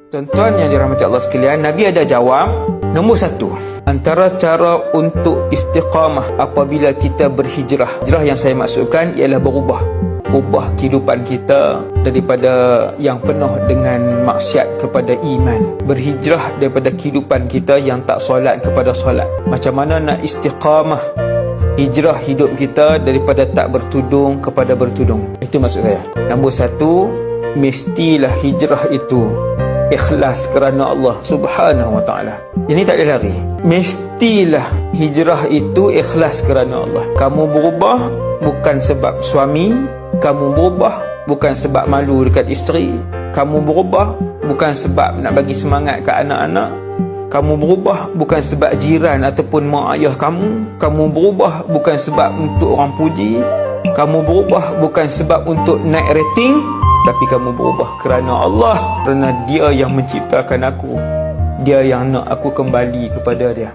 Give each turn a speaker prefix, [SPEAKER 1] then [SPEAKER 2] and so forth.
[SPEAKER 1] Tuan-tuan yang dirahmati Allah sekalian, Nabi ada jawab, nombor satu, antara cara untuk istiqamah apabila kita berhijrah. Hijrah yang saya maksudkan ialah ubah kehidupan kita daripada yang penuh dengan maksiat kepada iman. Berhijrah daripada kehidupan kita yang tak solat kepada solat. Macam mana nak istiqamah, hijrah hidup kita daripada tak bertudung kepada bertudung. Itu maksud saya. Nombor satu, mestilah hijrah itu ikhlas kerana Allah Subhanahu wa ta'ala. Ini tak ada lari. Mestilah hijrah itu ikhlas kerana Allah. Kamu berubah bukan sebab suami, kamu berubah bukan sebab malu dekat isteri, kamu berubah bukan sebab nak bagi semangat ke anak-anak, kamu berubah bukan sebab jiran ataupun mak ayah kamu berubah bukan sebab untuk orang puji, kamu berubah bukan sebab untuk naik rating, tapi kamu berubah kerana Allah, kerana Dia yang menciptakan aku, Dia yang nak aku kembali kepada Dia.